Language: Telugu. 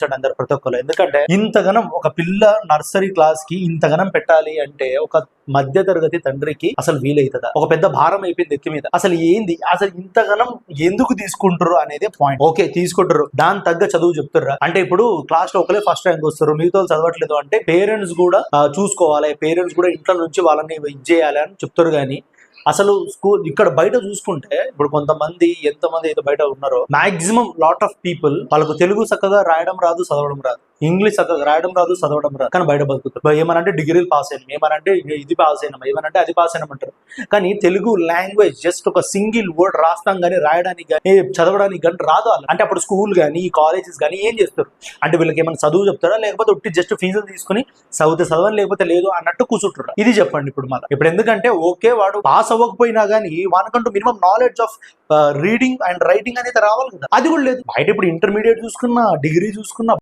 అందరు ప్రతి ఒక్కరు. ఎందుకంటే ఇంతగనం ఒక పిల్ల నర్సరీ క్లాస్ కి ఇంతగనం పెట్టాలి అంటే ఒక మధ్య తరగతి తండ్రికి అసలు వీలైతుందా? ఒక పెద్ద భారం అయిపోయింది ఎత్తి మీద. అసలు ఏంది అసలు ఇంతగనం ఎందుకు తీసుకుంటారు అనేది పాయింట్. ఓకే తీసుకుంటారు, దాని తగ్గ చదువు చెప్తారా అంటే ఇప్పుడు క్లాస్ లో ఒకరే ఫస్ట్ ర్యాంక్ వస్తారు, మిగతా చదవట్లేదు అంటే పేరెంట్స్ కూడా చూసుకోవాలి, పేరెంట్స్ కూడా ఇంట్లో నుంచి వాళ్ళని ఇది చేయాలి అని చెప్తారు. కానీ అసలు స్కూల్ ఇక్కడ బయట చూసుకుంటే ఇప్పుడు కొంతమంది ఎంతమంది అయితే బయట ఉన్నారో మాక్సిమం లాట్ ఆఫ్ పీపుల్ వాళ్ళకు తెలుగు చక్కగా రాయడం రాదు, చదవడం రాదు, ఇంగ్లీష్ చక్కగా రాయడం రాదు, చదవడం రాదు, కానీ బయట బతుకుతారు. ఏమనంటే డిగ్రీలు పాస్ అయినాం, ఏమనంటే ఇది పాస్ అయినాం, ఏమనంటే అది పాస్ అయినామంటారు. కానీ తెలుగు లాంగ్వేజ్ జస్ట్ ఒక సింగిల్ వర్డ్ రాస్తాం కానీ రాయడానికి కానీ చదవడానికి కానీ రాదు. అంటే అప్పుడు స్కూల్ కానీ కాలేజెస్ కానీ ఏం చేస్తారు అంటే వీళ్ళకి ఏమైనా చదువు చెప్తారా, లేకపోతే ఒట్టి జస్ట్ ఫీజులు తీసుకుని చదివితే చదవని లేకపోతే లేదు అన్నట్టు కూర్చుంటారు. ఇది చెప్పండి ఇప్పుడు మళ్ళీ. ఇప్పుడు ఎందుకంటే ఓకే వాడు పాస్ అవ్వకపోయినా కానీ వానకంటూ minimum knowledge of reading and writing అనేది రావాలి కదా, అది కూడా లేదు. బయట ఇప్పుడు ఇంటర్మీడియట్ చూసుకున్నా, డిగ్రీ చూసుకున్నా